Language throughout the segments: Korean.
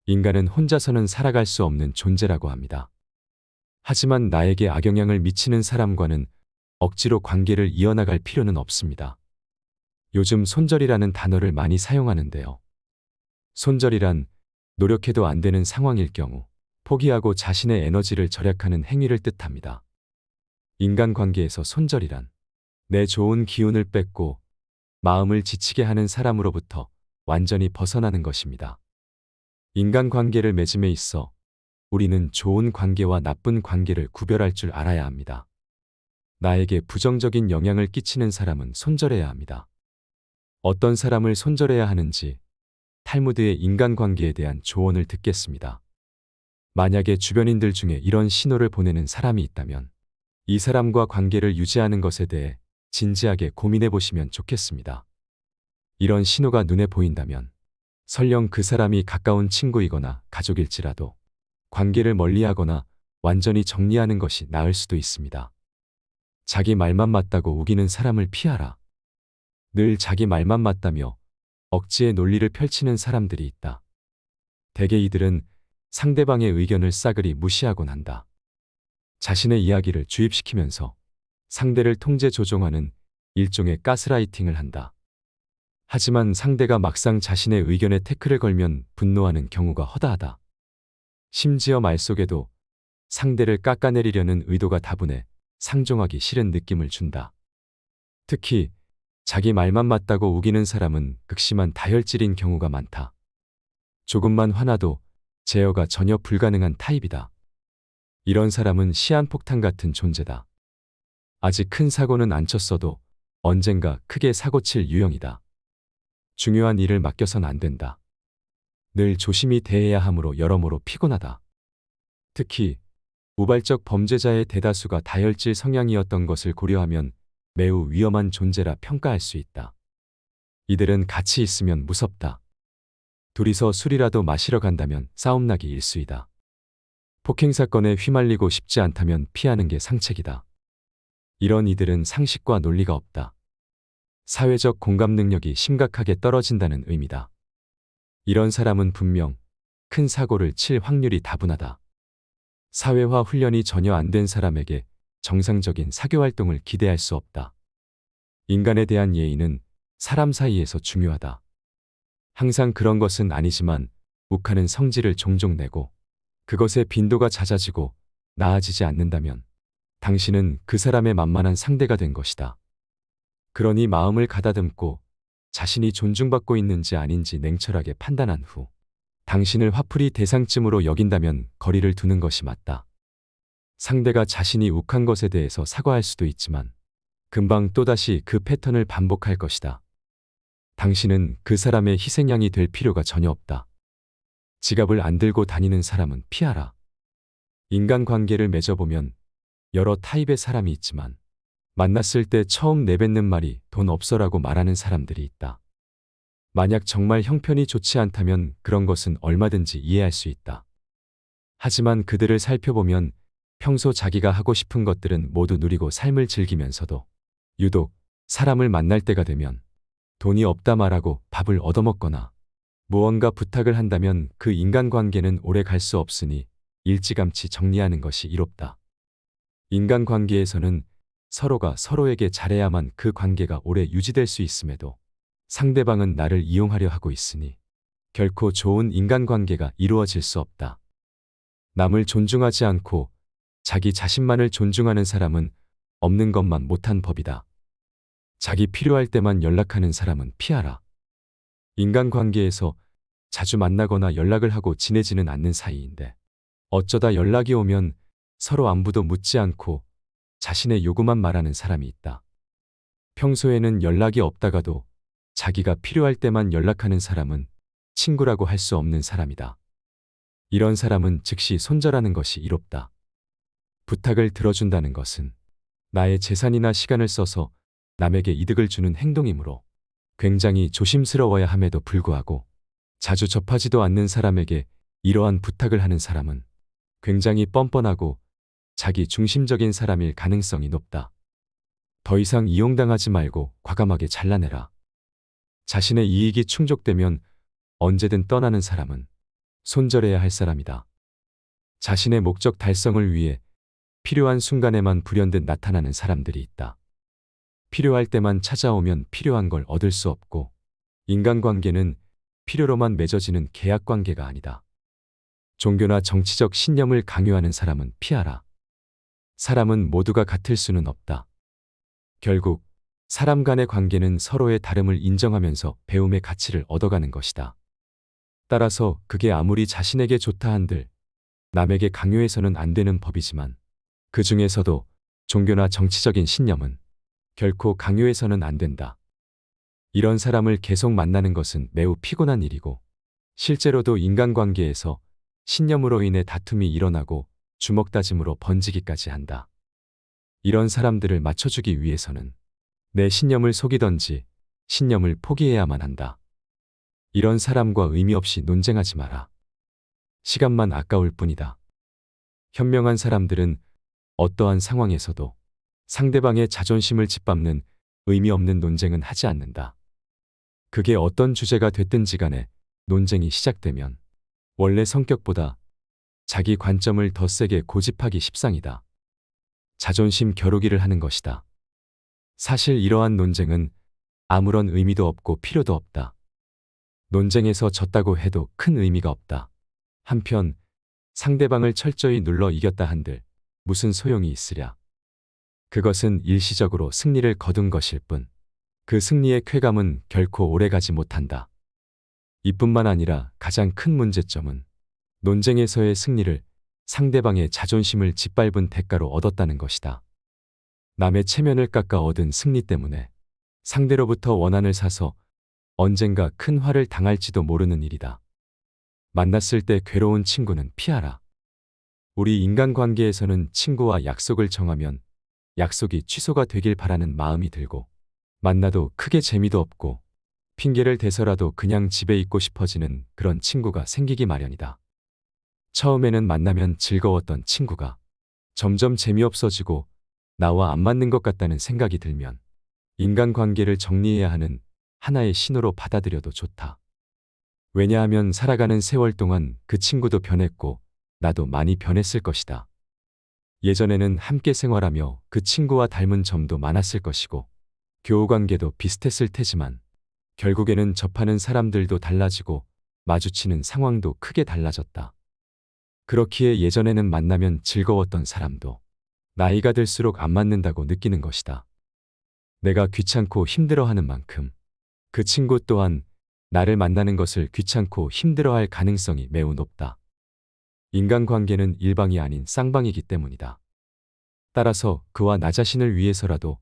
인간은 혼자서는 살아갈 수 없는 존재라고 합니다. 하지만 나에게 악영향을 미치는 사람과는 억지로 관계를 이어나갈 필요는 없습니다. 요즘 손절이라는 단어를 많이 사용하는데요. 손절이란 노력해도 안 되는 상황일 경우 포기하고 자신의 에너지를 절약하는 행위를 뜻합니다. 인간관계에서 손절이란 내 좋은 기운을 뺏고 마음을 지치게 하는 사람으로부터 완전히 벗어나는 것입니다. 인간관계를 맺음에 있어 우리는 좋은 관계와 나쁜 관계를 구별할 줄 알아야 합니다. 나에게 부정적인 영향을 끼치는 사람은 손절해야 합니다. 어떤 사람을 손절해야 하는지 탈무드의 인간관계에 대한 조언을 듣겠습니다. 만약에 주변인들 중에 이런 신호를 보내는 사람이 있다면 이 사람과 관계를 유지하는 것에 대해 진지하게 고민해 보시면 좋겠습니다. 이런 신호가 눈에 보인다면 설령 그 사람이 가까운 친구이거나 가족일지라도 관계를 멀리하거나 완전히 정리하는 것이 나을 수도 있습니다. 자기 말만 맞다고 우기는 사람을 피하라. 늘 자기 말만 맞다며 억지의 논리를 펼치는 사람들이 있다. 대개 이들은 상대방의 의견을 싸그리 무시하곤 한다. 자신의 이야기를 주입시키면서 상대를 통제 조종하는 일종의 가스라이팅을 한다. 하지만 상대가 막상 자신의 의견에 태클을 걸면 분노하는 경우가 허다하다. 심지어 말 속에도 상대를 깎아내리려는 의도가 다분해 상종하기 싫은 느낌을 준다. 특히 자기 말만 맞다고 우기는 사람은 극심한 다혈질인 경우가 많다. 조금만 화나도 제어가 전혀 불가능한 타입이다. 이런 사람은 시한폭탄 같은 존재다. 아직 큰 사고는 안 쳤어도 언젠가 크게 사고칠 유형이다. 중요한 일을 맡겨선 안 된다. 늘 조심히 대해야 하므로 여러모로 피곤하다. 특히 우발적 범죄자의 대다수가 다혈질 성향이었던 것을 고려하면 매우 위험한 존재라 평가할 수 있다. 이들은 같이 있으면 무섭다. 둘이서 술이라도 마시러 간다면 싸움나기 일쑤이다. 폭행사건에 휘말리고 싶지 않다면 피하는 게 상책이다. 이런 이들은 상식과 논리가 없다. 사회적 공감 능력이 심각하게 떨어진다는 의미다. 이런 사람은 분명 큰 사고를 칠 확률이 다분하다. 사회화 훈련이 전혀 안 된 사람에게 정상적인 사교활동을 기대할 수 없다. 인간에 대한 예의는 사람 사이에서 중요하다. 항상 그런 것은 아니지만 욱하는 성질을 종종 내고 그것의 빈도가 잦아지고 나아지지 않는다면 당신은 그 사람의 만만한 상대가 된 것이다. 그러니 마음을 가다듬고 자신이 존중받고 있는지 아닌지 냉철하게 판단한 후 당신을 화풀이 대상쯤으로 여긴다면 거리를 두는 것이 맞다. 상대가 자신이 욱한 것에 대해서 사과할 수도 있지만 금방 또다시 그 패턴을 반복할 것이다. 당신은 그 사람의 희생양이 될 필요가 전혀 없다. 지갑을 안 들고 다니는 사람은 피하라. 인간관계를 맺어보면 여러 타입의 사람이 있지만 만났을 때 처음 내뱉는 말이 돈 없어라고 말하는 사람들이 있다. 만약 정말 형편이 좋지 않다면 그런 것은 얼마든지 이해할 수 있다. 하지만 그들을 살펴보면 평소 자기가 하고 싶은 것들은 모두 누리고 삶을 즐기면서도 유독 사람을 만날 때가 되면 돈이 없다 말하고 밥을 얻어먹거나 무언가 부탁을 한다면 그 인간관계는 오래 갈 수 없으니 일찌감치 정리하는 것이 이롭다. 인간관계에서는 서로가 서로에게 잘해야만 그 관계가 오래 유지될 수 있음에도 상대방은 나를 이용하려 하고 있으니 결코 좋은 인간관계가 이루어질 수 없다. 남을 존중하지 않고 자기 자신만을 존중하는 사람은 없는 것만 못한 법이다. 자기 필요할 때만 연락하는 사람은 피하라. 인간관계에서 자주 만나거나 연락을 하고 지내지는 않는 사이인데 어쩌다 연락이 오면 서로 안부도 묻지 않고 자신의 요구만 말하는 사람이 있다. 평소에는 연락이 없다가도 자기가 필요할 때만 연락하는 사람은 친구라고 할 수 없는 사람이다. 이런 사람은 즉시 손절하는 것이 이롭다. 부탁을 들어준다는 것은 나의 재산이나 시간을 써서 남에게 이득을 주는 행동이므로 굉장히 조심스러워야 함에도 불구하고 자주 접하지도 않는 사람에게 이러한 부탁을 하는 사람은 굉장히 뻔뻔하고 자기 중심적인 사람일 가능성이 높다. 더 이상 이용당하지 말고 과감하게 잘라내라. 자신의 이익이 충족되면 언제든 떠나는 사람은 손절해야 할 사람이다. 자신의 목적 달성을 위해 필요한 순간에만 불현듯 나타나는 사람들이 있다. 필요할 때만 찾아오면 필요한 걸 얻을 수 없고, 인간관계는 필요로만 맺어지는 계약관계가 아니다. 종교나 정치적 신념을 강요하는 사람은 피하라. 사람은 모두가 같을 수는 없다. 결국 사람 간의 관계는 서로의 다름을 인정하면서 배움의 가치를 얻어가는 것이다. 따라서 그게 아무리 자신에게 좋다 한들 남에게 강요해서는 안 되는 법이지만, 그 중에서도 종교나 정치적인 신념은 결코 강요해서는 안 된다. 이런 사람을 계속 만나는 것은 매우 피곤한 일이고, 실제로도 인간관계에서 신념으로 인해 다툼이 일어나고 주먹다짐으로 번지기까지 한다. 이런 사람들을 맞춰주기 위해서는 내 신념을 속이던지 신념을 포기해야만 한다. 이런 사람과 의미 없이 논쟁하지 마라. 시간만 아까울 뿐이다. 현명한 사람들은 어떠한 상황에서도 상대방의 자존심을 짓밟는 의미 없는 논쟁은 하지 않는다. 그게 어떤 주제가 됐든지 간에 논쟁이 시작되면 원래 성격보다 자기 관점을 더 세게 고집하기 십상이다. 자존심 겨루기를 하는 것이다. 사실 이러한 논쟁은 아무런 의미도 없고 필요도 없다. 논쟁에서 졌다고 해도 큰 의미가 없다. 한편 상대방을 철저히 눌러 이겼다 한들 무슨 소용이 있으랴. 그것은 일시적으로 승리를 거둔 것일 뿐, 그 승리의 쾌감은 결코 오래가지 못한다. 이뿐만 아니라 가장 큰 문제점은 논쟁에서의 승리를 상대방의 자존심을 짓밟은 대가로 얻었다는 것이다. 남의 체면을 깎아 얻은 승리 때문에 상대로부터 원한을 사서 언젠가 큰 화를 당할지도 모르는 일이다. 만났을 때 괴로운 친구는 피하라. 우리 인간관계에서는 친구와 약속을 정하면 약속이 취소가 되길 바라는 마음이 들고, 만나도 크게 재미도 없고 핑계를 대서라도 그냥 집에 있고 싶어지는 그런 친구가 생기기 마련이다. 처음에는 만나면 즐거웠던 친구가 점점 재미없어지고 나와 안 맞는 것 같다는 생각이 들면 인간관계를 정리해야 하는 하나의 신호로 받아들여도 좋다. 왜냐하면 살아가는 세월 동안 그 친구도 변했고 나도 많이 변했을 것이다. 예전에는 함께 생활하며 그 친구와 닮은 점도 많았을 것이고 교우관계도 비슷했을 테지만, 결국에는 접하는 사람들도 달라지고 마주치는 상황도 크게 달라졌다. 그렇기에 예전에는 만나면 즐거웠던 사람도 나이가 들수록 안 맞는다고 느끼는 것이다. 내가 귀찮고 힘들어하는 만큼 그 친구 또한 나를 만나는 것을 귀찮고 힘들어할 가능성이 매우 높다. 인간관계는 일방이 아닌 쌍방이기 때문이다. 따라서 그와 나 자신을 위해서라도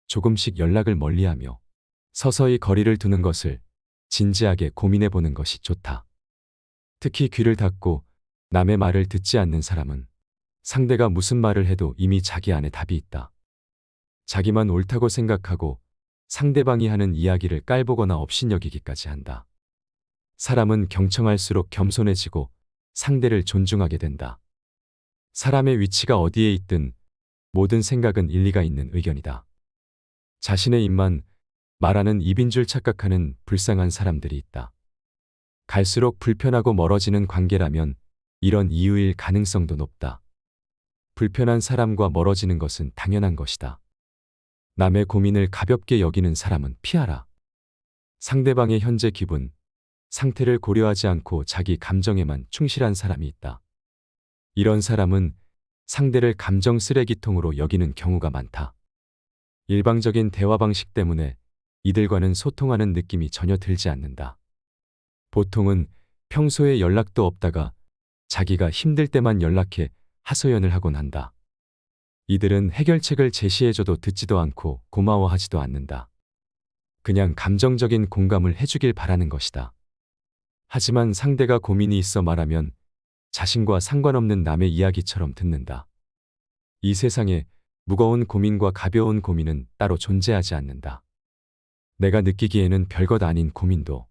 조금씩 연락을 멀리하며 서서히 거리를 두는 것을 진지하게 고민해 보는 것이 좋다. 특히 귀를 닫고 남의 말을 듣지 않는 사람은 상대가 무슨 말을 해도 이미 자기 안에 답이 있다. 자기만 옳다고 생각하고 상대방이 하는 이야기를 깔보거나 업신여기기까지 한다. 사람은 경청할수록 겸손해지고 상대를 존중하게 된다. 사람의 위치가 어디에 있든 모든 생각은 일리가 있는 의견이다. 자신의 입만 말하는 입인 줄 착각하는 불쌍한 사람들이 있다. 갈수록 불편하고 멀어지는 관계라면 이런 이유일 가능성도 높다. 불편한 사람과 멀어지는 것은 당연한 것이다. 남의 고민을 가볍게 여기는 사람은 피하라. 상대방의 현재 기분, 상태를 고려하지 않고 자기 감정에만 충실한 사람이 있다. 이런 사람은 상대를 감정 쓰레기통으로 여기는 경우가 많다. 일방적인 대화 방식 때문에 이들과는 소통하는 느낌이 전혀 들지 않는다. 보통은 평소에 연락도 없다가 자기가 힘들 때만 연락해 하소연을 하곤 한다. 이들은 해결책을 제시해줘도 듣지도 않고 고마워하지도 않는다. 그냥 감정적인 공감을 해주길 바라는 것이다. 하지만 상대가 고민이 있어 말하면 자신과 상관없는 남의 이야기처럼 듣는다. 이 세상에 무거운 고민과 가벼운 고민은 따로 존재하지 않는다. 내가 느끼기에는 별것 아닌 고민도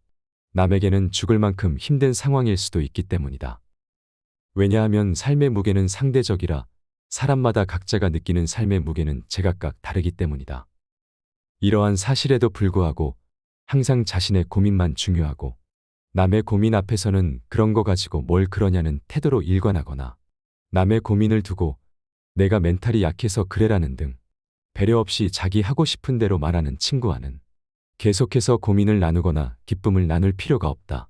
남에게는 죽을 만큼 힘든 상황일 수도 있기 때문이다. 왜냐하면 삶의 무게는 상대적이라 사람마다 각자가 느끼는 삶의 무게는 제각각 다르기 때문이다. 이러한 사실에도 불구하고 항상 자신의 고민만 중요하고 남의 고민 앞에서는 그런 거 가지고 뭘 그러냐는 태도로 일관하거나 남의 고민을 두고 내가 멘탈이 약해서 그래라는 등 배려 없이 자기 하고 싶은 대로 말하는 친구와는 계속해서 고민을 나누거나 기쁨을 나눌 필요가 없다.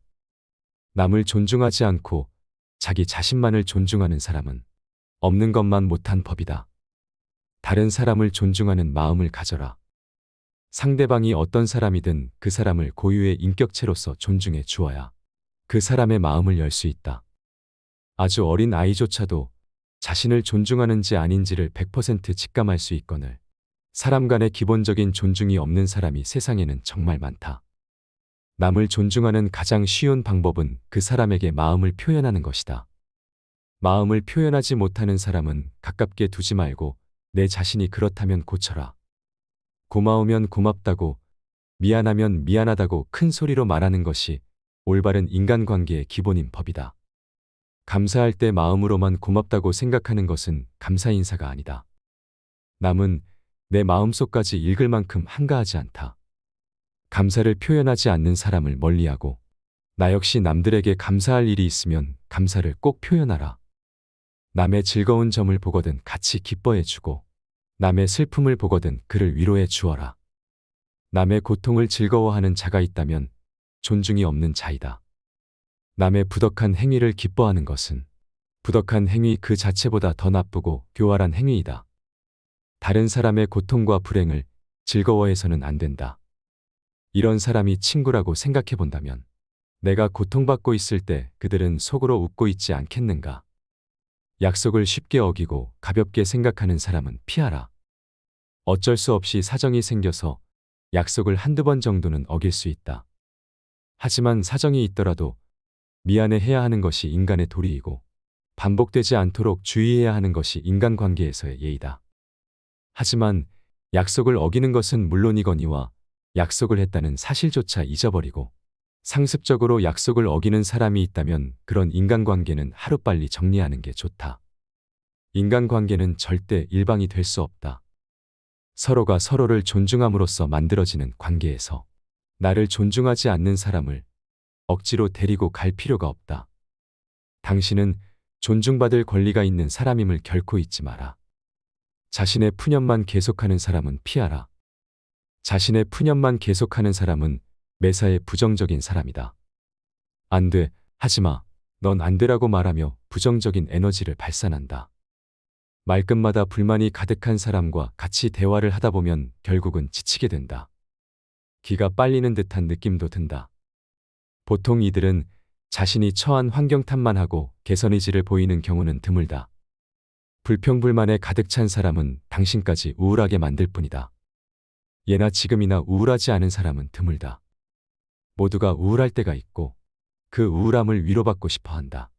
남을 존중하지 않고 자기 자신만을 존중하는 사람은 없는 것만 못한 법이다. 다른 사람을 존중하는 마음을 가져라. 상대방이 어떤 사람이든 그 사람을 고유의 인격체로서 존중해 주어야 그 사람의 마음을 열 수 있다. 아주 어린 아이조차도 자신을 존중하는지 아닌지를 100% 직감할 수 있거늘 사람 간의 기본적인 존중이 없는 사람이 세상에는 정말 많다. 남을 존중하는 가장 쉬운 방법은 그 사람에게 마음을 표현하는 것이다. 마음을 표현하지 못하는 사람은 가깝게 두지 말고 내 자신이 그렇다면 고쳐라. 고마우면 고맙다고, 미안하면 미안하다고 큰 소리로 말하는 것이 올바른 인간관계의 기본인 법이다. 감사할 때 마음으로만 고맙다고 생각하는 것은 감사 인사가 아니다. 남은 내 마음속까지 읽을 만큼 한가하지 않다. 감사를 표현하지 않는 사람을 멀리하고 나 역시 남들에게 감사할 일이 있으면 감사를 꼭 표현하라. 남의 즐거운 점을 보거든 같이 기뻐해 주고 남의 슬픔을 보거든 그를 위로해 주어라. 남의 고통을 즐거워하는 자가 있다면 존중이 없는 자이다. 남의 부덕한 행위를 기뻐하는 것은 부덕한 행위 그 자체보다 더 나쁘고 교활한 행위이다. 다른 사람의 고통과 불행을 즐거워해서는 안 된다. 이런 사람이 친구라고 생각해 본다면 내가 고통받고 있을 때 그들은 속으로 웃고 있지 않겠는가? 약속을 쉽게 어기고 가볍게 생각하는 사람은 피하라. 어쩔 수 없이 사정이 생겨서 약속을 한두 번 정도는 어길 수 있다. 하지만 사정이 있더라도 미안해 해야 하는 것이 인간의 도리이고 반복되지 않도록 주의해야 하는 것이 인간관계에서의 예의다. 하지만 약속을 어기는 것은 물론이거니와 약속을 했다는 사실조차 잊어버리고 상습적으로 약속을 어기는 사람이 있다면 그런 인간관계는 하루빨리 정리하는 게 좋다. 인간관계는 절대 일방이 될 수 없다. 서로가 서로를 존중함으로써 만들어지는 관계에서 나를 존중하지 않는 사람을 억지로 데리고 갈 필요가 없다. 당신은 존중받을 권리가 있는 사람임을 결코 잊지 마라. 자신의 푸념만 계속하는 사람은 피하라. 자신의 푸념만 계속하는 사람은 매사에 부정적인 사람이다. 안 돼, 하지마, 넌 안 되라고 말하며 부정적인 에너지를 발산한다. 말끝마다 불만이 가득한 사람과 같이 대화를 하다 보면 결국은 지치게 된다. 기가 빨리는 듯한 느낌도 든다. 보통 이들은 자신이 처한 환경 탓만 하고 개선 의지를 보이는 경우는 드물다. 불평불만에 가득 찬 사람은 당신까지 우울하게 만들 뿐이다. 예나 지금이나 우울하지 않은 사람은 드물다. 모두가 우울할 때가 있고 그 우울함을 위로받고 싶어 한다.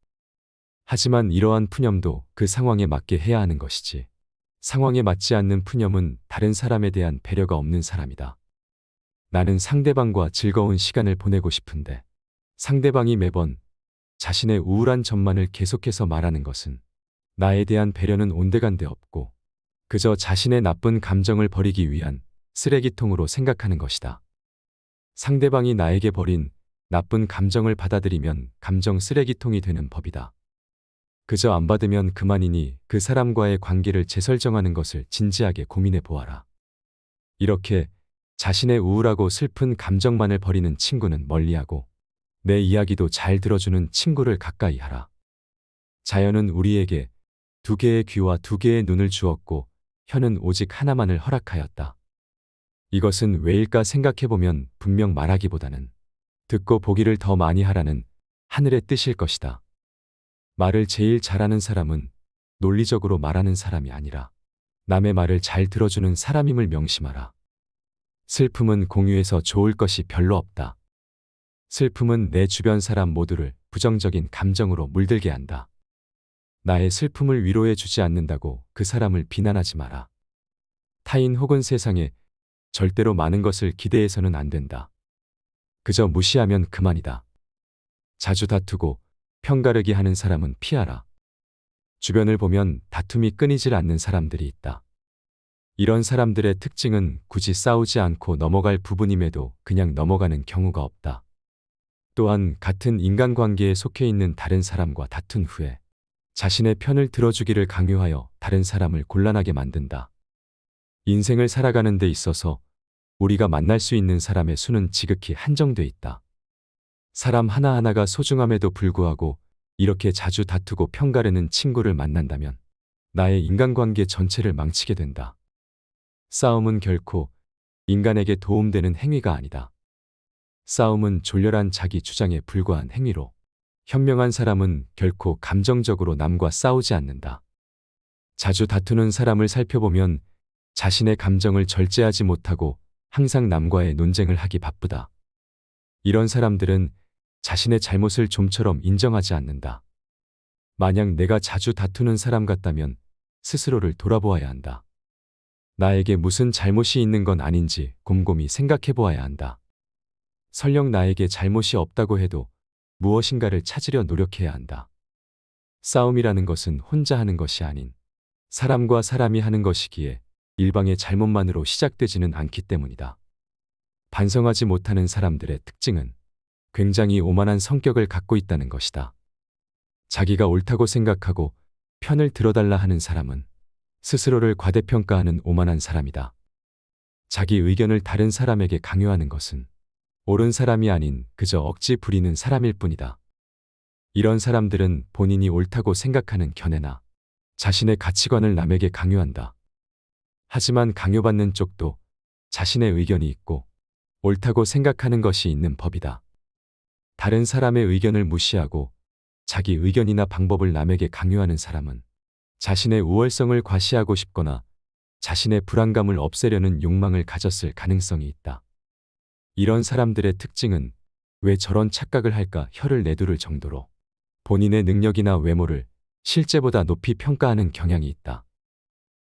하지만 이러한 푸념도 그 상황에 맞게 해야 하는 것이지. 상황에 맞지 않는 푸념은 다른 사람에 대한 배려가 없는 사람이다. 나는 상대방과 즐거운 시간을 보내고 싶은데 상대방이 매번 자신의 우울한 점만을 계속해서 말하는 것은 나에 대한 배려는 온데간데 없고 그저 자신의 나쁜 감정을 버리기 위한 쓰레기통으로 생각하는 것이다. 상대방이 나에게 버린 나쁜 감정을 받아들이면 감정 쓰레기통이 되는 법이다. 그저 안 받으면 그만이니 그 사람과의 관계를 재설정하는 것을 진지하게 고민해 보아라. 이렇게 자신의 우울하고 슬픈 감정만을 버리는 친구는 멀리하고 내 이야기도 잘 들어주는 친구를 가까이 하라. 자연은 우리에게 두 개의 귀와 두 개의 눈을 주었고 혀는 오직 하나만을 허락하였다. 이것은 왜일까 생각해보면 분명 말하기보다는 듣고 보기를 더 많이 하라는 하늘의 뜻일 것이다. 말을 제일 잘하는 사람은 논리적으로 말하는 사람이 아니라 남의 말을 잘 들어주는 사람임을 명심하라. 슬픔은 공유해서 좋을 것이 별로 없다. 슬픔은 내 주변 사람 모두를 부정적인 감정으로 물들게 한다. 나의 슬픔을 위로해 주지 않는다고 그 사람을 비난하지 마라. 타인 혹은 세상에 절대로 많은 것을 기대해서는 안 된다. 그저 무시하면 그만이다. 자주 다투고 편가르기 하는 사람은 피하라. 주변을 보면 다툼이 끊이질 않는 사람들이 있다. 이런 사람들의 특징은 굳이 싸우지 않고 넘어갈 부분임에도 그냥 넘어가는 경우가 없다. 또한 같은 인간관계에 속해 있는 다른 사람과 다툰 후에 자신의 편을 들어주기를 강요하여 다른 사람을 곤란하게 만든다. 인생을 살아가는 데 있어서 우리가 만날 수 있는 사람의 수는 지극히 한정돼 있다. 사람 하나하나가 소중함에도 불구하고 이렇게 자주 다투고 편가르는 친구를 만난다면 나의 인간관계 전체를 망치게 된다. 싸움은 결코 인간에게 도움되는 행위가 아니다. 싸움은 졸렬한 자기 주장에 불과한 행위로 현명한 사람은 결코 감정적으로 남과 싸우지 않는다. 자주 다투는 사람을 살펴보면 자신의 감정을 절제하지 못하고 항상 남과의 논쟁을 하기 바쁘다. 이런 사람들은 자신의 잘못을 좀처럼 인정하지 않는다. 만약 내가 자주 다투는 사람 같다면 스스로를 돌아보아야 한다. 나에게 무슨 잘못이 있는 건 아닌지 곰곰이 생각해 보아야 한다. 설령 나에게 잘못이 없다고 해도 무엇인가를 찾으려 노력해야 한다. 싸움이라는 것은 혼자 하는 것이 아닌 사람과 사람이 하는 것이기에 일방의 잘못만으로 시작되지는 않기 때문이다. 반성하지 못하는 사람들의 특징은 굉장히 오만한 성격을 갖고 있다는 것이다. 자기가 옳다고 생각하고 편을 들어달라 하는 사람은 스스로를 과대평가하는 오만한 사람이다. 자기 의견을 다른 사람에게 강요하는 것은 옳은 사람이 아닌 그저 억지 부리는 사람일 뿐이다. 이런 사람들은 본인이 옳다고 생각하는 견해나 자신의 가치관을 남에게 강요한다. 하지만 강요받는 쪽도 자신의 의견이 있고 옳다고 생각하는 것이 있는 법이다. 다른 사람의 의견을 무시하고 자기 의견이나 방법을 남에게 강요하는 사람은 자신의 우월성을 과시하고 싶거나 자신의 불안감을 없애려는 욕망을 가졌을 가능성이 있다. 이런 사람들의 특징은 왜 저런 착각을 할까 혀를 내두를 정도로 본인의 능력이나 외모를 실제보다 높이 평가하는 경향이 있다.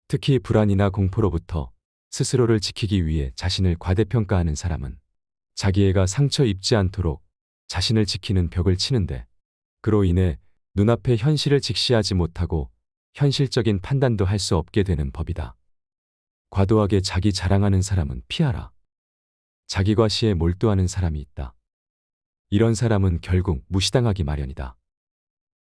특히 불안이나 공포로부터 스스로를 지키기 위해 자신을 과대평가하는 사람은 자기애가 상처 입지 않도록 자신을 지키는 벽을 치는데 그로 인해 눈앞의 현실을 직시하지 못하고 현실적인 판단도 할 수 없게 되는 법이다. 과도하게 자기 자랑하는 사람은 피하라. 자기 과시에 몰두하는 사람이 있다. 이런 사람은 결국 무시당하기 마련이다.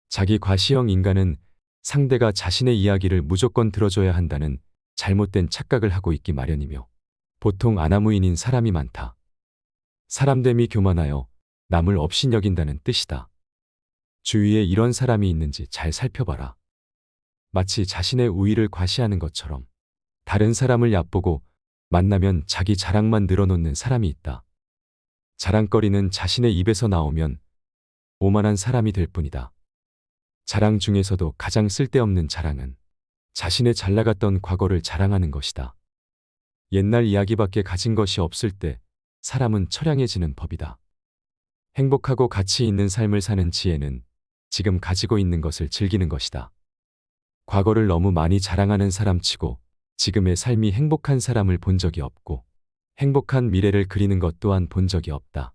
자기 과시형 인간은 상대가 자신의 이야기를 무조건 들어줘야 한다는 잘못된 착각을 하고 있기 마련이며 보통 아나무인인 사람이 많다. 사람됨이 교만하여 남을 업신여긴다는 뜻이다. 주위에 이런 사람이 있는지 잘 살펴봐라. 마치 자신의 우위를 과시하는 것처럼 다른 사람을 얕보고 만나면 자기 자랑만 늘어놓는 사람이 있다. 자랑거리는 자신의 입에서 나오면 오만한 사람이 될 뿐이다. 자랑 중에서도 가장 쓸데없는 자랑은 자신의 잘나갔던 과거를 자랑하는 것이다. 옛날 이야기밖에 가진 것이 없을 때 사람은 처량해지는 법이다. 행복하고 가치 있는 삶을 사는 지혜는 지금 가지고 있는 것을 즐기는 것이다. 과거를 너무 많이 자랑하는 사람치고 지금의 삶이 행복한 사람을 본 적이 없고 행복한 미래를 그리는 것 또한 본 적이 없다.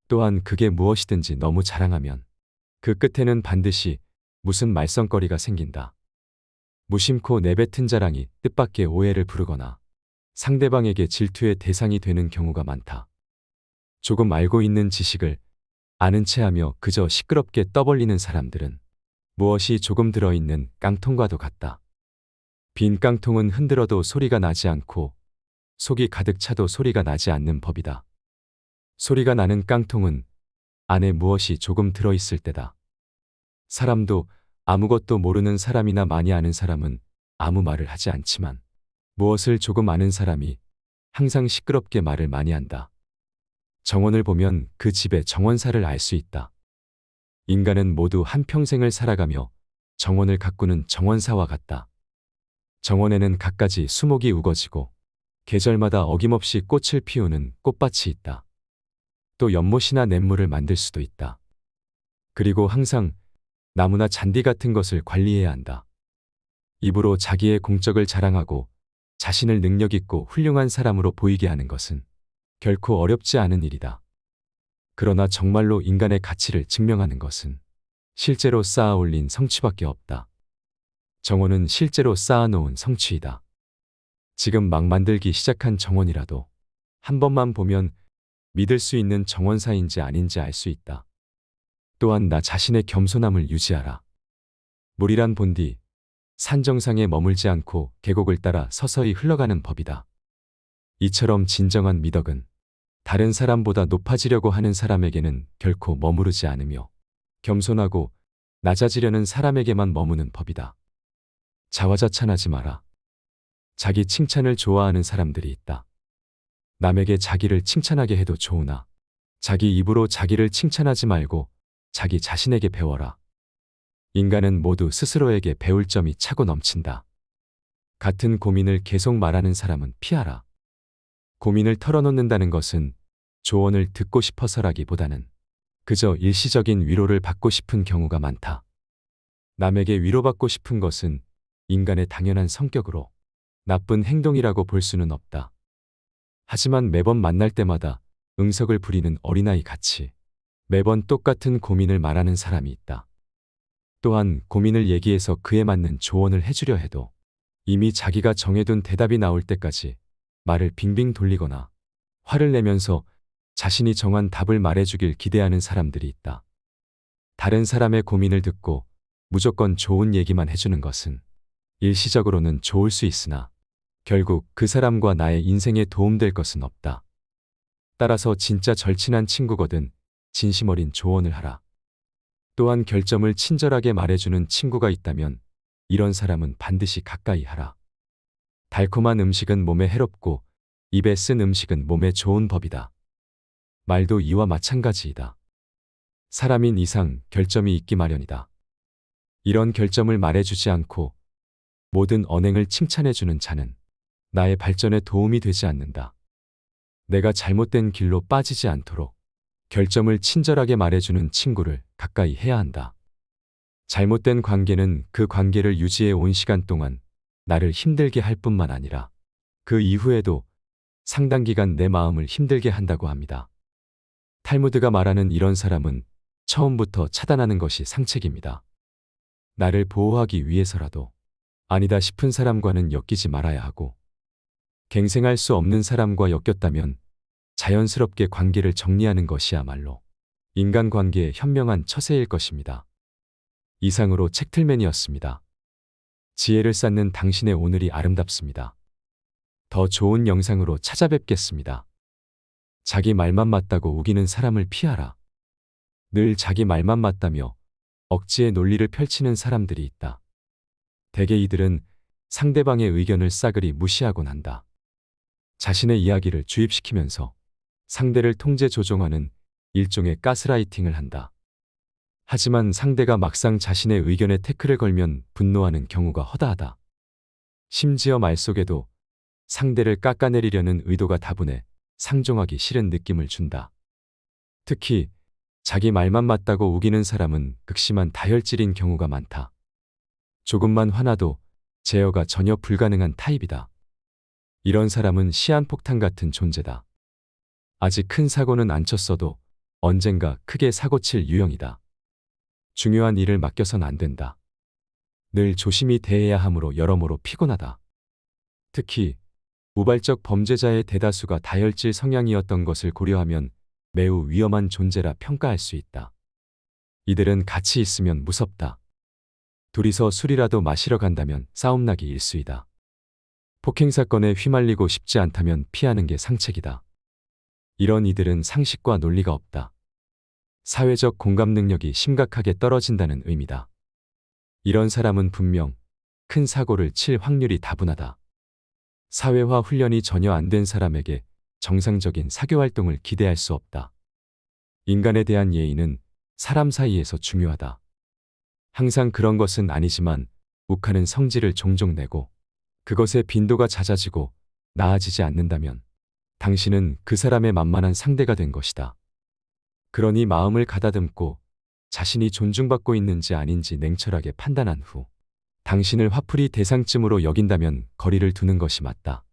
또한 그게 무엇이든지 너무 자랑하면 그 끝에는 반드시 무슨 말썽거리가 생긴다. 무심코 내뱉은 자랑이 뜻밖의 오해를 부르거나 상대방에게 질투의 대상이 되는 경우가 많다. 조금 알고 있는 지식을 아는 체하며 그저 시끄럽게 떠벌리는 사람들은 무엇이 조금 들어있는 깡통과도 같다. 빈 깡통은 흔들어도 소리가 나지 않고 속이 가득 차도 소리가 나지 않는 법이다. 소리가 나는 깡통은 안에 무엇이 조금 들어있을 때다. 사람도 아무것도 모르는 사람이나 많이 아는 사람은 아무 말을 하지 않지만 무엇을 조금 아는 사람이 항상 시끄럽게 말을 많이 한다. 정원을 보면 그 집의 정원사를 알 수 있다. 인간은 모두 한평생을 살아가며 정원을 가꾸는 정원사와 같다. 정원에는 갖가지 수목이 우거지고 계절마다 어김없이 꽃을 피우는 꽃밭이 있다. 또 연못이나 냇물을 만들 수도 있다. 그리고 항상 나무나 잔디 같은 것을 관리해야 한다. 입으로 자기의 공적을 자랑하고 자신을 능력 있고 훌륭한 사람으로 보이게 하는 것은 결코 어렵지 않은 일이다. 그러나 정말로 인간의 가치를 증명하는 것은 실제로 쌓아 올린 성취밖에 없다. 정원은 실제로 쌓아놓은 성취이다. 지금 막 만들기 시작한 정원이라도 한 번만 보면 믿을 수 있는 정원사인지 아닌지 알 수 있다. 또한 나 자신의 겸손함을 유지하라. 물이란 본디 산 정상에 머물지 않고 계곡을 따라 서서히 흘러가는 법이다. 이처럼 진정한 미덕은 다른 사람보다 높아지려고 하는 사람에게는 결코 머무르지 않으며 겸손하고 낮아지려는 사람에게만 머무는 법이다. 자화자찬하지 마라. 자기 칭찬을 좋아하는 사람들이 있다. 남에게 자기를 칭찬하게 해도 좋으나 자기 입으로 자기를 칭찬하지 말고 자기 자신에게 배워라. 인간은 모두 스스로에게 배울 점이 차고 넘친다. 같은 고민을 계속 말하는 사람은 피하라. 고민을 털어놓는다는 것은 조언을 듣고 싶어서라기보다는 그저 일시적인 위로를 받고 싶은 경우가 많다. 남에게 위로받고 싶은 것은 인간의 당연한 성격으로 나쁜 행동이라고 볼 수는 없다. 하지만 매번 만날 때마다 응석을 부리는 어린아이 같이 매번 똑같은 고민을 말하는 사람이 있다. 또한 고민을 얘기해서 그에 맞는 조언을 해주려 해도 이미 자기가 정해둔 대답이 나올 때까지 말을 빙빙 돌리거나 화를 내면서 자신이 정한 답을 말해주길 기대하는 사람들이 있다. 다른 사람의 고민을 듣고 무조건 좋은 얘기만 해주는 것은 일시적으로는 좋을 수 있으나 결국 그 사람과 나의 인생에 도움될 것은 없다. 따라서 진짜 절친한 친구거든 진심 어린 조언을 하라. 또한 결점을 친절하게 말해주는 친구가 있다면 이런 사람은 반드시 가까이 하라. 달콤한 음식은 몸에 해롭고 입에 쓴 음식은 몸에 좋은 법이다. 말도 이와 마찬가지이다. 사람인 이상 결점이 있기 마련이다. 이런 결점을 말해주지 않고 모든 언행을 칭찬해주는 자는 나의 발전에 도움이 되지 않는다. 내가 잘못된 길로 빠지지 않도록 결점을 친절하게 말해주는 친구를 가까이 해야 한다. 잘못된 관계는 그 관계를 유지해 온 시간 동안 나를 힘들게 할 뿐만 아니라 그 이후에도 상당 기간 내 마음을 힘들게 한다고 합니다. 탈무드가 말하는 이런 사람은 처음부터 차단하는 것이 상책입니다. 나를 보호하기 위해서라도 아니다 싶은 사람과는 엮이지 말아야 하고 갱생할 수 없는 사람과 엮였다면 자연스럽게 관계를 정리하는 것이야말로 인간관계의 현명한 처세일 것입니다. 이상으로 책틀맨이었습니다. 지혜를 쌓는 당신의 오늘이 아름답습니다. 더 좋은 영상으로 찾아뵙겠습니다. 자기 말만 맞다고 우기는 사람을 피하라. 늘 자기 말만 맞다며 억지의 논리를 펼치는 사람들이 있다. 대개 이들은 상대방의 의견을 싸그리 무시하곤 한다. 자신의 이야기를 주입시키면서 상대를 통제 조종하는 일종의 가스라이팅을 한다. 하지만 상대가 막상 자신의 의견에 태클을 걸면 분노하는 경우가 허다하다. 심지어 말 속에도 상대를 깎아내리려는 의도가 다분해 상종하기 싫은 느낌을 준다. 특히 자기 말만 맞다고 우기는 사람은 극심한 다혈질인 경우가 많다. 조금만 화나도 제어가 전혀 불가능한 타입이다. 이런 사람은 시한폭탄 같은 존재다. 아직 큰 사고는 안 쳤어도 언젠가 크게 사고칠 유형이다. 중요한 일을 맡겨선 안 된다. 늘 조심히 대해야 하므로 여러모로 피곤하다. 특히 우발적 범죄자의 대다수가 다혈질 성향이었던 것을 고려하면 매우 위험한 존재라 평가할 수 있다. 이들은 같이 있으면 무섭다. 둘이서 술이라도 마시러 간다면 싸움나기 일쑤이다. 폭행사건에 휘말리고 싶지 않다면 피하는 게 상책이다. 이런 이들은 상식과 논리가 없다. 사회적 공감 능력이 심각하게 떨어진다는 의미다. 이런 사람은 분명 큰 사고를 칠 확률이 다분하다. 사회화 훈련이 전혀 안 된 사람에게 정상적인 사교활동을 기대할 수 없다. 인간에 대한 예의는 사람 사이에서 중요하다. 항상 그런 것은 아니지만 욱하는 성질을 종종 내고 그것의 빈도가 잦아지고 나아지지 않는다면 당신은 그 사람의 만만한 상대가 된 것이다. 그러니 마음을 가다듬고 자신이 존중받고 있는지 아닌지 냉철하게 판단한 후 당신을 화풀이 대상쯤으로 여긴다면 거리를 두는 것이 맞다.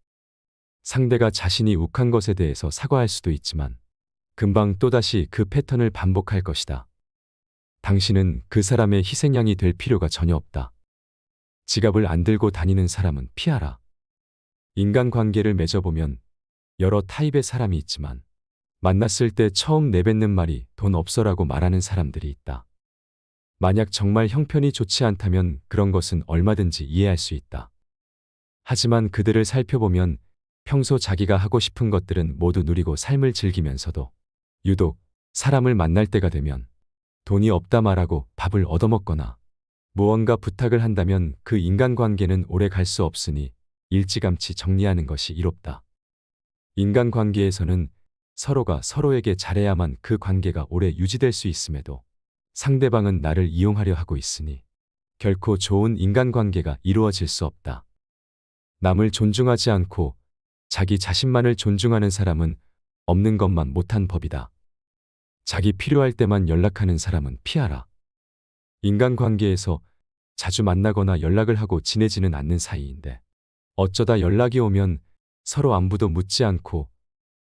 상대가 자신이 욱한 것에 대해서 사과할 수도 있지만 금방 또다시 그 패턴을 반복할 것이다. 당신은 그 사람의 희생양이 될 필요가 전혀 없다. 지갑을 안 들고 다니는 사람은 피하라. 인간관계를 맺어보면 여러 타입의 사람이 있지만 만났을 때 처음 내뱉는 말이 돈 없어라고 말하는 사람들이 있다. 만약 정말 형편이 좋지 않다면 그런 것은 얼마든지 이해할 수 있다. 하지만 그들을 살펴보면 평소 자기가 하고 싶은 것들은 모두 누리고 삶을 즐기면서도 유독 사람을 만날 때가 되면 돈이 없다 말하고 밥을 얻어먹거나 무언가 부탁을 한다면 그 인간관계는 오래 갈 수 없으니 일찌감치 정리하는 것이 이롭다. 인간관계에서는 서로가 서로에게 잘해야만 그 관계가 오래 유지될 수 있음에도 상대방은 나를 이용하려 하고 있으니 결코 좋은 인간관계가 이루어질 수 없다. 남을 존중하지 않고 자기 자신만을 존중하는 사람은 없는 것만 못한 법이다. 자기 필요할 때만 연락하는 사람은 피하라. 인간관계에서 자주 만나거나 연락을 하고 지내지는 않는 사이인데 어쩌다 연락이 오면 서로 안부도 묻지 않고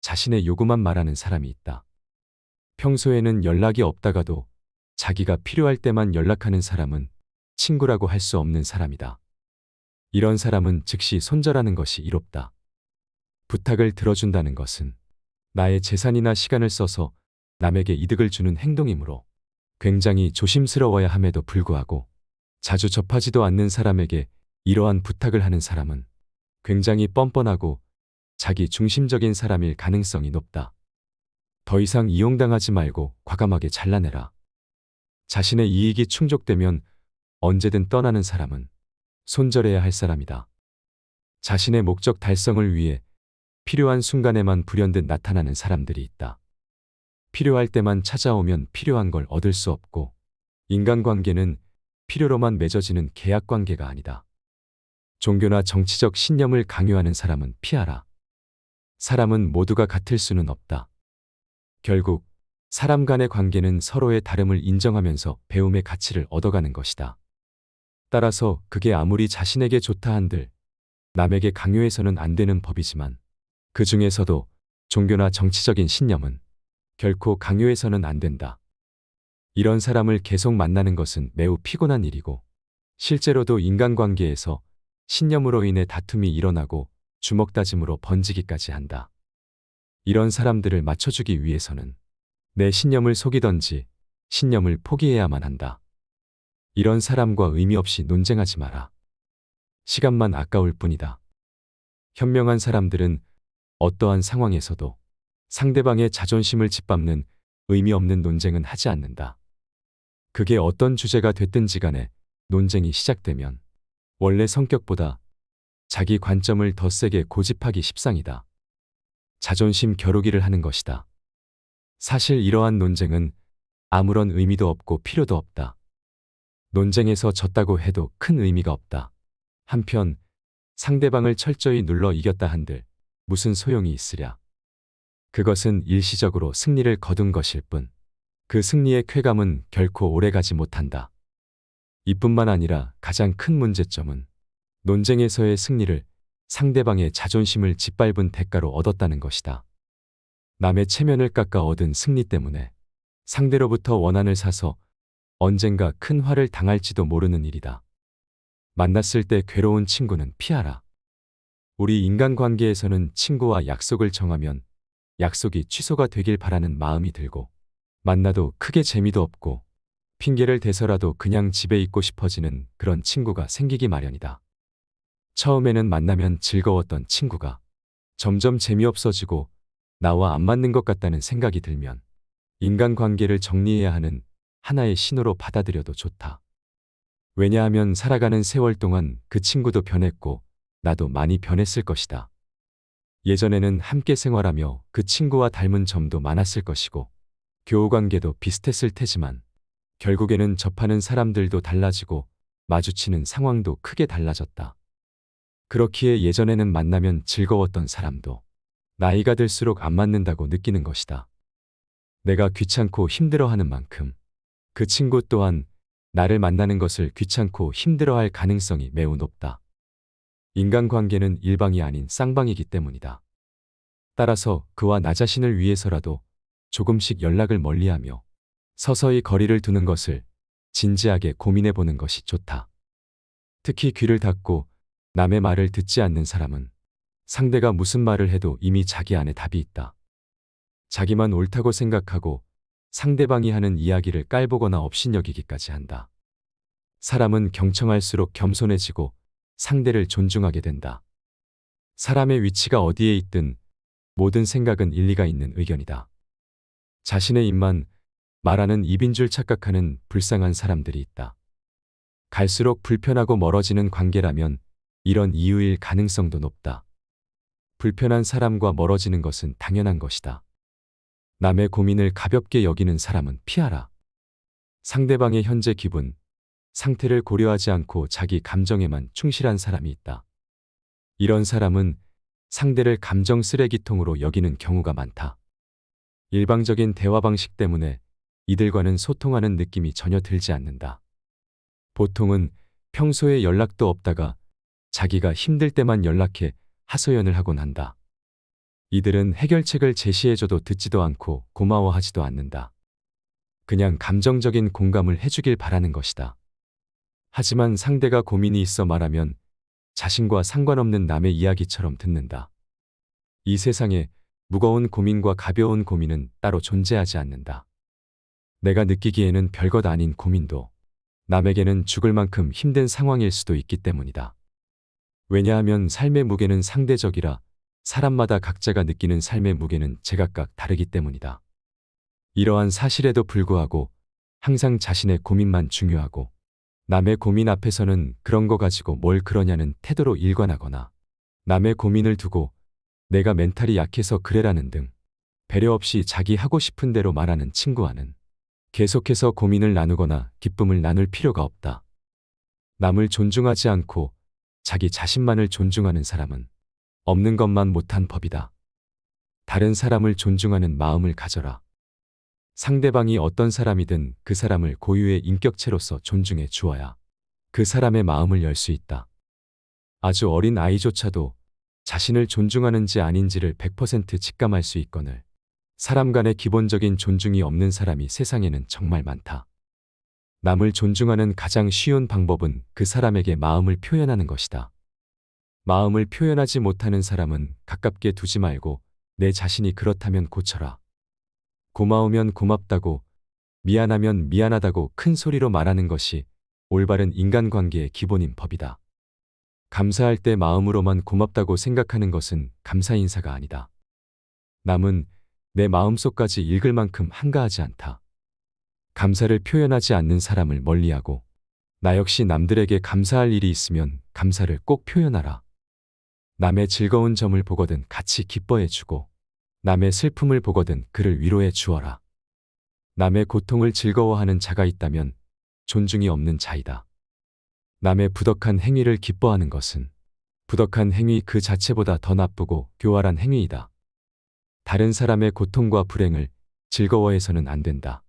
자신의 요구만 말하는 사람이 있다. 평소에는 연락이 없다가도 자기가 필요할 때만 연락하는 사람은 친구라고 할 수 없는 사람이다. 이런 사람은 즉시 손절하는 것이 이롭다. 부탁을 들어준다는 것은 나의 재산이나 시간을 써서 남에게 이득을 주는 행동이므로 굉장히 조심스러워야 함에도 불구하고 자주 접하지도 않는 사람에게 이러한 부탁을 하는 사람은 굉장히 뻔뻔하고 자기 중심적인 사람일 가능성이 높다. 더 이상 이용당하지 말고 과감하게 잘라내라. 자신의 이익이 충족되면 언제든 떠나는 사람은 손절해야 할 사람이다. 자신의 목적 달성을 위해 필요한 순간에만 불현듯 나타나는 사람들이 있다. 필요할 때만 찾아오면 필요한 걸 얻을 수 없고 인간관계는 필요로만 맺어지는 계약관계가 아니다. 종교나 정치적 신념을 강요하는 사람은 피하라. 사람은 모두가 같을 수는 없다. 결국 사람 간의 관계는 서로의 다름을 인정하면서 배움의 가치를 얻어가는 것이다. 따라서 그게 아무리 자신에게 좋다 한들 남에게 강요해서는 안 되는 법이지만 그 중에서도 종교나 정치적인 신념은 결코 강요해서는 안 된다. 이런 사람을 계속 만나는 것은 매우 피곤한 일이고 실제로도 인간관계에서 신념으로 인해 다툼이 일어나고 주먹다짐으로 번지기까지 한다. 이런 사람들을 맞춰주기 위해서는 내 신념을 속이던지 신념을 포기해야만 한다. 이런 사람과 의미 없이 논쟁하지 마라. 시간만 아까울 뿐이다. 현명한 사람들은 어떠한 상황에서도 상대방의 자존심을 짓밟는 의미 없는 논쟁은 하지 않는다. 그게 어떤 주제가 됐든지 간에 논쟁이 시작되면 원래 성격보다 자기 관점을 더 세게 고집하기 십상이다. 자존심 겨루기를 하는 것이다. 사실 이러한 논쟁은 아무런 의미도 없고 필요도 없다. 논쟁에서 졌다고 해도 큰 의미가 없다. 한편 상대방을 철저히 눌러 이겼다 한들 무슨 소용이 있으랴. 그것은 일시적으로 승리를 거둔 것일 뿐 그 승리의 쾌감은 결코 오래가지 못한다. 이뿐만 아니라 가장 큰 문제점은 논쟁에서의 승리를 상대방의 자존심을 짓밟은 대가로 얻었다는 것이다. 남의 체면을 깎아 얻은 승리 때문에 상대로부터 원한을 사서 언젠가 큰 화를 당할지도 모르는 일이다. 만났을 때 괴로운 친구는 피하라. 우리 인간관계에서는 친구와 약속을 정하면 약속이 취소가 되길 바라는 마음이 들고 만나도 크게 재미도 없고 핑계를 대서라도 그냥 집에 있고 싶어지는 그런 친구가 생기기 마련이다. 처음에는 만나면 즐거웠던 친구가 점점 재미없어지고 나와 안 맞는 것 같다는 생각이 들면 인간관계를 정리해야 하는 하나의 신호로 받아들여도 좋다. 왜냐하면 살아가는 세월 동안 그 친구도 변했고 나도 많이 변했을 것이다. 예전에는 함께 생활하며 그 친구와 닮은 점도 많았을 것이고 교우관계도 비슷했을 테지만 결국에는 접하는 사람들도 달라지고 마주치는 상황도 크게 달라졌다. 그렇기에 예전에는 만나면 즐거웠던 사람도 나이가 들수록 안 맞는다고 느끼는 것이다. 내가 귀찮고 힘들어하는 만큼 그 친구 또한 나를 만나는 것을 귀찮고 힘들어할 가능성이 매우 높다. 인간관계는 일방이 아닌 쌍방이기 때문이다. 따라서 그와 나 자신을 위해서라도 조금씩 연락을 멀리하며 서서히 거리를 두는 것을 진지하게 고민해 보는 것이 좋다. 특히 귀를 닫고 남의 말을 듣지 않는 사람은 상대가 무슨 말을 해도 이미 자기 안에 답이 있다. 자기만 옳다고 생각하고 상대방이 하는 이야기를 깔보거나 업신여기기까지 한다. 사람은 경청할수록 겸손해지고 상대를 존중하게 된다. 사람의 위치가 어디에 있든 모든 생각은 일리가 있는 의견이다. 자신의 입만 말하는 입인 줄 착각하는 불쌍한 사람들이 있다. 갈수록 불편하고 멀어지는 관계라면 이런 이유일 가능성도 높다. 불편한 사람과 멀어지는 것은 당연한 것이다. 남의 고민을 가볍게 여기는 사람은 피하라. 상대방의 현재 기분, 상태를 고려하지 않고 자기 감정에만 충실한 사람이 있다. 이런 사람은 상대를 감정 쓰레기통으로 여기는 경우가 많다. 일방적인 대화 방식 때문에 이들과는 소통하는 느낌이 전혀 들지 않는다. 보통은 평소에 연락도 없다가 자기가 힘들 때만 연락해 하소연을 하곤 한다. 이들은 해결책을 제시해줘도 듣지도 않고 고마워하지도 않는다. 그냥 감정적인 공감을 해주길 바라는 것이다. 하지만 상대가 고민이 있어 말하면 자신과 상관없는 남의 이야기처럼 듣는다. 이 세상에 무거운 고민과 가벼운 고민은 따로 존재하지 않는다. 내가 느끼기에는 별것 아닌 고민도 남에게는 죽을 만큼 힘든 상황일 수도 있기 때문이다. 왜냐하면 삶의 무게는 상대적이라 사람마다 각자가 느끼는 삶의 무게는 제각각 다르기 때문이다. 이러한 사실에도 불구하고 항상 자신의 고민만 중요하고 남의 고민 앞에서는 그런 거 가지고 뭘 그러냐는 태도로 일관하거나 남의 고민을 두고 내가 멘탈이 약해서 그래라는 등 배려 없이 자기 하고 싶은 대로 말하는 친구와는 계속해서 고민을 나누거나 기쁨을 나눌 필요가 없다. 남을 존중하지 않고 자기 자신만을 존중하는 사람은 없는 것만 못한 법이다. 다른 사람을 존중하는 마음을 가져라. 상대방이 어떤 사람이든 그 사람을 고유의 인격체로서 존중해 주어야 그 사람의 마음을 열 수 있다. 아주 어린 아이조차도 자신을 존중하는지 아닌지를 100% 직감할 수 있거늘 사람 간의 기본적인 존중이 없는 사람이 세상에는 정말 많다. 남을 존중하는 가장 쉬운 방법은 그 사람에게 마음을 표현하는 것이다. 마음을 표현하지 못하는 사람은 가깝게 두지 말고 내 자신이 그렇다면 고쳐라. 고마우면 고맙다고, 미안하면 미안하다고 큰 소리로 말하는 것이 올바른 인간관계의 기본인 법이다. 감사할 때 마음으로만 고맙다고 생각하는 것은 감사 인사가 아니다. 남은 내 마음속까지 읽을 만큼 한가하지 않다. 감사를 표현하지 않는 사람을 멀리하고 나 역시 남들에게 감사할 일이 있으면 감사를 꼭 표현하라. 남의 즐거운 점을 보거든 같이 기뻐해 주고 남의 슬픔을 보거든 그를 위로해 주어라. 남의 고통을 즐거워하는 자가 있다면 존중이 없는 자이다. 남의 부덕한 행위를 기뻐하는 것은 부덕한 행위 그 자체보다 더 나쁘고 교활한 행위이다. 다른 사람의 고통과 불행을 즐거워해서는 안 된다.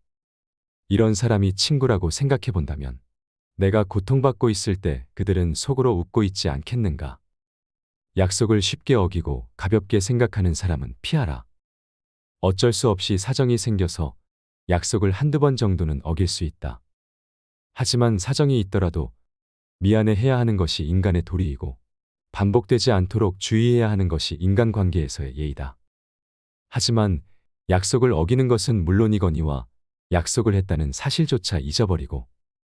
이런 사람이 친구라고 생각해 본다면 내가 고통받고 있을 때 그들은 속으로 웃고 있지 않겠는가? 약속을 쉽게 어기고 가볍게 생각하는 사람은 피하라. 어쩔 수 없이 사정이 생겨서 약속을 한두 번 정도는 어길 수 있다. 하지만 사정이 있더라도 미안해 해야 하는 것이 인간의 도리이고 반복되지 않도록 주의해야 하는 것이 인간관계에서의 예의다. 하지만 약속을 어기는 것은 물론이거니와 약속을 했다는 사실조차 잊어버리고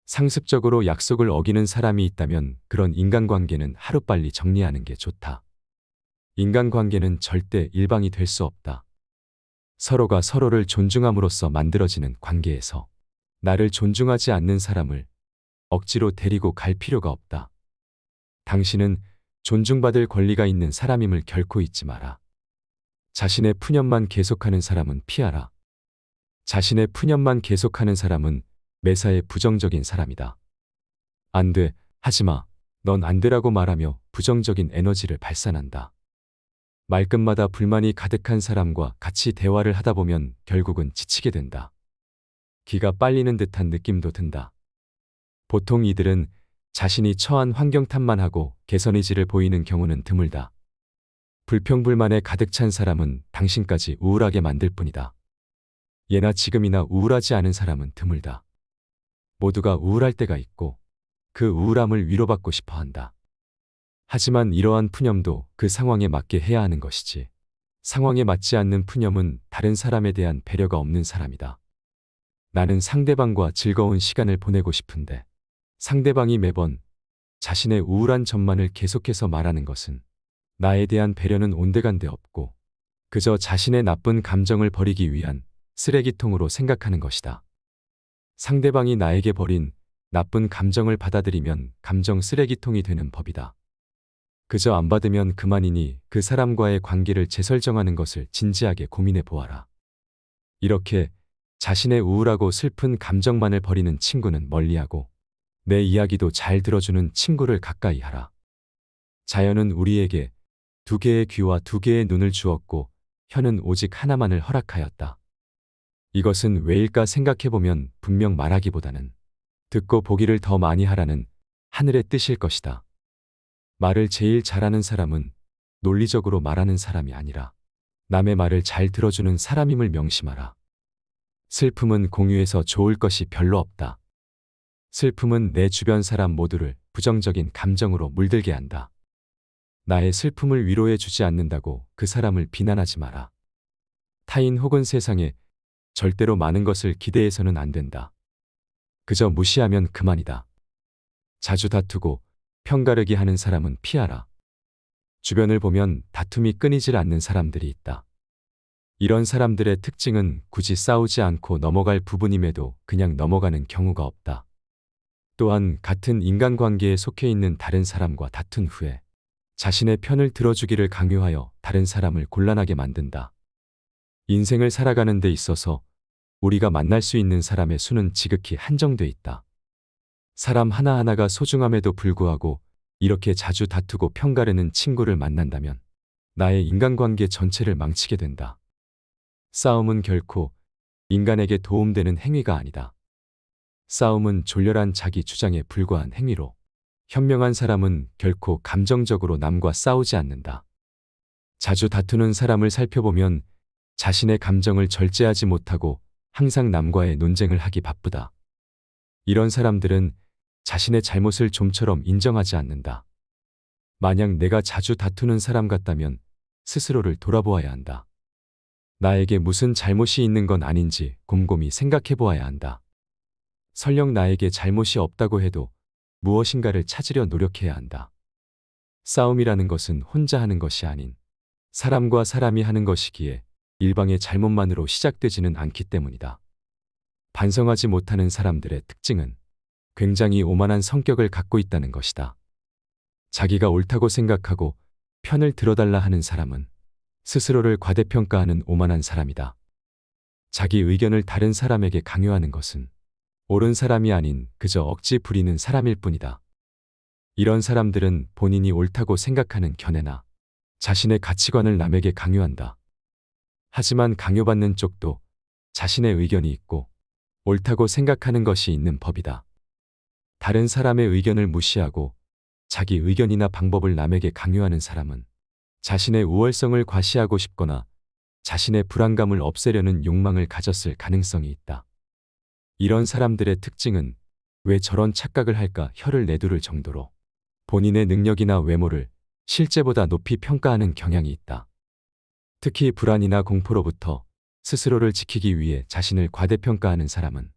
상습적으로 약속을 어기는 사람이 있다면 그런 인간관계는 하루빨리 정리하는 게 좋다. 인간관계는 절대 일방이 될 수 없다. 서로가 서로를 존중함으로써 만들어지는 관계에서 나를 존중하지 않는 사람을 억지로 데리고 갈 필요가 없다. 당신은 존중받을 권리가 있는 사람임을 결코 잊지 마라. 자신의 푸념만 계속하는 사람은 피하라. 자신의 푸념만 계속하는 사람은 매사에 부정적인 사람이다. 안 돼, 하지마, 넌 안 되라고 말하며 부정적인 에너지를 발산한다. 말끝마다 불만이 가득한 사람과 같이 대화를 하다 보면 결국은 지치게 된다. 기가 빨리는 듯한 느낌도 든다. 보통 이들은 자신이 처한 환경 탓만 하고 개선 의지를 보이는 경우는 드물다. 불평불만에 가득 찬 사람은 당신까지 우울하게 만들 뿐이다. 예나 지금이나 우울하지 않은 사람은 드물다. 모두가 우울할 때가 있고 그 우울함을 위로받고 싶어 한다. 하지만 이러한 푸념도 그 상황에 맞게 해야 하는 것이지 상황에 맞지 않는 푸념은 다른 사람에 대한 배려가 없는 사람이다. 나는 상대방과 즐거운 시간을 보내고 싶은데 상대방이 매번 자신의 우울한 점만을 계속해서 말하는 것은 나에 대한 배려는 온데간데 없고 그저 자신의 나쁜 감정을 버리기 위한 쓰레기통으로 생각하는 것이다. 상대방이 나에게 버린 나쁜 감정을 받아들이면 감정 쓰레기통이 되는 법이다. 그저 안 받으면 그만이니 그 사람과의 관계를 재설정하는 것을 진지하게 고민해 보아라. 이렇게 자신의 우울하고 슬픈 감정만을 버리는 친구는 멀리하고 내 이야기도 잘 들어주는 친구를 가까이 하라. 자연은 우리에게 두 개의 귀와 두 개의 눈을 주었고 혀는 오직 하나만을 허락하였다. 이것은 왜일까 생각해보면 분명 말하기보다는 듣고 보기를 더 많이 하라는 하늘의 뜻일 것이다. 말을 제일 잘하는 사람은 논리적으로 말하는 사람이 아니라 남의 말을 잘 들어주는 사람임을 명심하라. 슬픔은 공유해서 좋을 것이 별로 없다. 슬픔은 내 주변 사람 모두를 부정적인 감정으로 물들게 한다. 나의 슬픔을 위로해 주지 않는다고 그 사람을 비난하지 마라. 타인 혹은 세상에 절대로 많은 것을 기대해서는 안 된다. 그저 무시하면 그만이다. 자주 다투고 편가르기 하는 사람은 피하라. 주변을 보면 다툼이 끊이질 않는 사람들이 있다. 이런 사람들의 특징은 굳이 싸우지 않고 넘어갈 부분임에도 그냥 넘어가는 경우가 없다. 또한 같은 인간관계에 속해 있는 다른 사람과 다툰 후에 자신의 편을 들어주기를 강요하여 다른 사람을 곤란하게 만든다. 인생을 살아가는 데 있어서 우리가 만날 수 있는 사람의 수는 지극히 한정돼 있다. 사람 하나하나가 소중함에도 불구하고 이렇게 자주 다투고 편가르는 친구를 만난다면 나의 인간관계 전체를 망치게 된다. 싸움은 결코 인간에게 도움되는 행위가 아니다. 싸움은 졸렬한 자기 주장에 불과한 행위로 현명한 사람은 결코 감정적으로 남과 싸우지 않는다. 자주 다투는 사람을 살펴보면 자신의 감정을 절제하지 못하고 항상 남과의 논쟁을 하기 바쁘다. 이런 사람들은 자신의 잘못을 좀처럼 인정하지 않는다. 만약 내가 자주 다투는 사람 같다면 스스로를 돌아보아야 한다. 나에게 무슨 잘못이 있는 건 아닌지 곰곰이 생각해 보아야 한다. 설령 나에게 잘못이 없다고 해도 무엇인가를 찾으려 노력해야 한다. 싸움이라는 것은 혼자 하는 것이 아닌 사람과 사람이 하는 것이기에 일방의 잘못만으로 시작되지는 않기 때문이다. 반성하지 못하는 사람들의 특징은 굉장히 오만한 성격을 갖고 있다는 것이다. 자기가 옳다고 생각하고 편을 들어달라 하는 사람은 스스로를 과대평가하는 오만한 사람이다. 자기 의견을 다른 사람에게 강요하는 것은 옳은 사람이 아닌 그저 억지 부리는 사람일 뿐이다. 이런 사람들은 본인이 옳다고 생각하는 견해나 자신의 가치관을 남에게 강요한다. 하지만 강요받는 쪽도 자신의 의견이 있고 옳다고 생각하는 것이 있는 법이다. 다른 사람의 의견을 무시하고 자기 의견이나 방법을 남에게 강요하는 사람은 자신의 우월성을 과시하고 싶거나 자신의 불안감을 없애려는 욕망을 가졌을 가능성이 있다. 이런 사람들의 특징은 왜 저런 착각을 할까 혀를 내두를 정도로 본인의 능력이나 외모를 실제보다 높이 평가하는 경향이 있다. 특히 불안이나 공포로부터 스스로를 지키기 위해 자신을 과대평가하는 사람은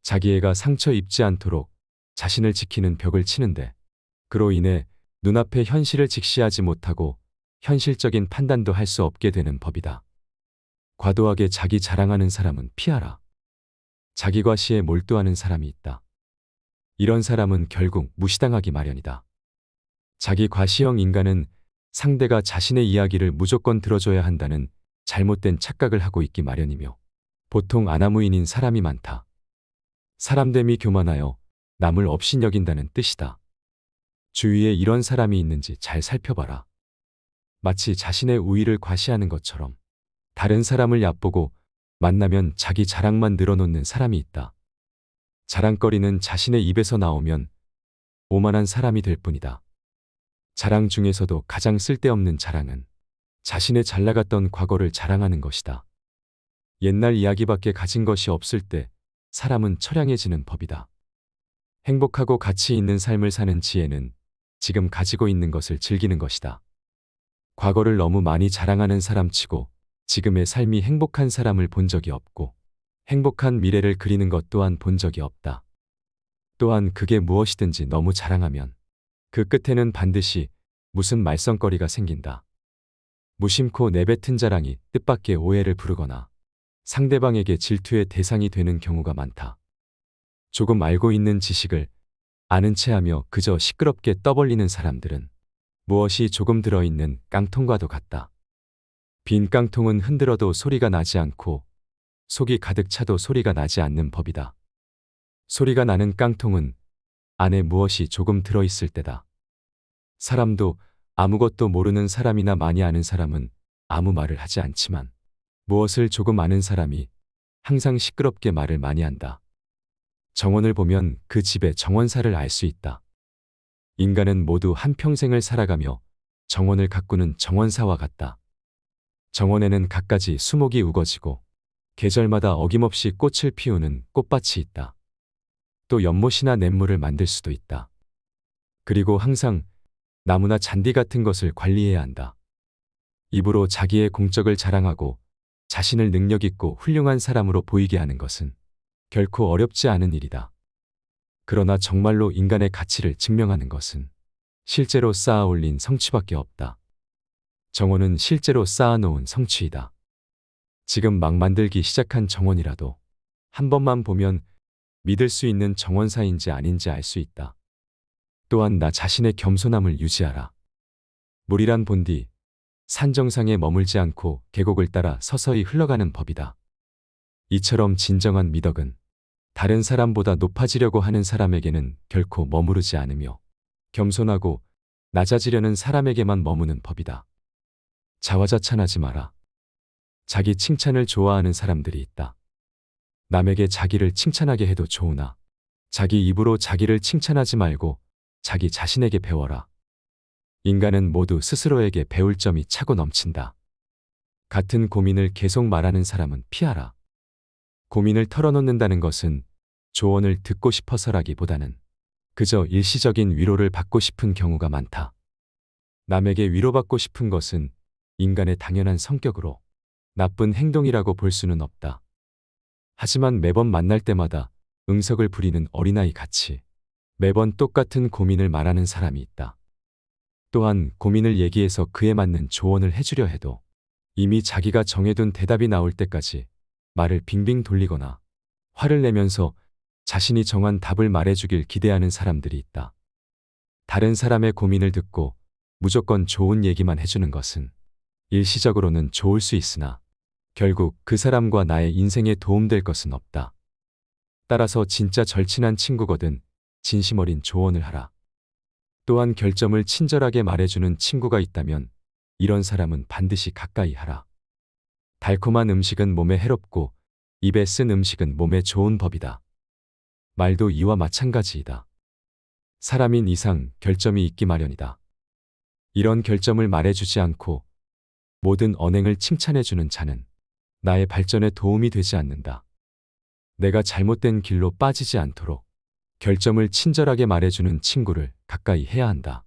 자기애가 상처 입지 않도록 자신을 지키는 벽을 치는데 그로 인해 눈앞의 현실을 직시하지 못하고 현실적인 판단도 할 수 없게 되는 법이다. 과도하게 자기 자랑하는 사람은 피하라. 자기 과시에 몰두하는 사람이 있다. 이런 사람은 결국 무시당하기 마련이다. 자기 과시형 인간은 상대가 자신의 이야기를 무조건 들어줘야 한다는 잘못된 착각을 하고 있기 마련이며 보통 아나무인인 사람이 많다. 사람됨이 교만하여 남을 업신여긴다는 뜻이다. 주위에 이런 사람이 있는지 잘 살펴봐라. 마치 자신의 우위를 과시하는 것처럼 다른 사람을 얕보고 만나면 자기 자랑만 늘어놓는 사람이 있다. 자랑거리는 자신의 입에서 나오면 오만한 사람이 될 뿐이다. 자랑 중에서도 가장 쓸데없는 자랑은 자신의 잘나갔던 과거를 자랑하는 것이다. 옛날 이야기밖에 가진 것이 없을 때 사람은 처량해지는 법이다. 행복하고 가치 있는 삶을 사는 지혜는 지금 가지고 있는 것을 즐기는 것이다. 과거를 너무 많이 자랑하는 사람치고 지금의 삶이 행복한 사람을 본 적이 없고 행복한 미래를 그리는 것 또한 본 적이 없다. 또한 그게 무엇이든지 너무 자랑하면 그 끝에는 반드시 무슨 말썽거리가 생긴다. 무심코 내뱉은 자랑이 뜻밖의 오해를 부르거나 상대방에게 질투의 대상이 되는 경우가 많다. 조금 알고 있는 지식을 아는 체하며 그저 시끄럽게 떠벌리는 사람들은 무엇이 조금 들어있는 깡통과도 같다. 빈 깡통은 흔들어도 소리가 나지 않고 속이 가득 차도 소리가 나지 않는 법이다. 소리가 나는 깡통은 안에 무엇이 조금 들어있을 때다. 사람도 아무것도 모르는 사람이나 많이 아는 사람은 아무 말을 하지 않지만 무엇을 조금 아는 사람이 항상 시끄럽게 말을 많이 한다. 정원을 보면 그 집의 정원사를 알 수 있다. 인간은 모두 한평생을 살아가며 정원을 가꾸는 정원사와 같다. 정원에는 갖가지 수목이 우거지고 계절마다 어김없이 꽃을 피우는 꽃밭이 있다. 또 연못이나 냇물을 만들 수도 있다. 그리고 항상 나무나 잔디 같은 것을 관리해야 한다. 입으로 자기의 공적을 자랑하고 자신을 능력 있고 훌륭한 사람으로 보이게 하는 것은 결코 어렵지 않은 일이다. 그러나 정말로 인간의 가치를 증명하는 것은 실제로 쌓아 올린 성취밖에 없다. 정원은 실제로 쌓아놓은 성취이다. 지금 막 만들기 시작한 정원이라도 한 번만 보면 믿을 수 있는 정원사인지 아닌지 알 수 있다. 또한 나 자신의 겸손함을 유지하라. 물이란 본디 산 정상에 머물지 않고 계곡을 따라 서서히 흘러가는 법이다. 이처럼 진정한 미덕은 다른 사람보다 높아지려고 하는 사람에게는 결코 머무르지 않으며 겸손하고 낮아지려는 사람에게만 머무는 법이다. 자화자찬하지 마라. 자기 칭찬을 좋아하는 사람들이 있다. 남에게 자기를 칭찬하게 해도 좋으나 자기 입으로 자기를 칭찬하지 말고 자기 자신에게 배워라. 인간은 모두 스스로에게 배울 점이 차고 넘친다. 같은 고민을 계속 말하는 사람은 피하라. 고민을 털어놓는다는 것은 조언을 듣고 싶어서라기보다는 그저 일시적인 위로를 받고 싶은 경우가 많다. 남에게 위로받고 싶은 것은 인간의 당연한 성격으로 나쁜 행동이라고 볼 수는 없다. 하지만 매번 만날 때마다 응석을 부리는 어린아이 같이 매번 똑같은 고민을 말하는 사람이 있다. 또한 고민을 얘기해서 그에 맞는 조언을 해주려 해도 이미 자기가 정해둔 대답이 나올 때까지 말을 빙빙 돌리거나 화를 내면서 자신이 정한 답을 말해주길 기대하는 사람들이 있다. 다른 사람의 고민을 듣고 무조건 좋은 얘기만 해주는 것은 일시적으로는 좋을 수 있으나 결국 그 사람과 나의 인생에 도움될 것은 없다. 따라서 진짜 절친한 친구거든 진심 어린 조언을 하라. 또한 결점을 친절하게 말해주는 친구가 있다면 이런 사람은 반드시 가까이 하라. 달콤한 음식은 몸에 해롭고 입에 쓴 음식은 몸에 좋은 법이다. 말도 이와 마찬가지이다. 사람인 이상 결점이 있기 마련이다. 이런 결점을 말해주지 않고 모든 언행을 칭찬해주는 자는 나의 발전에 도움이 되지 않는다. 내가 잘못된 길로 빠지지 않도록 결점을 친절하게 말해주는 친구를 가까이 해야 한다.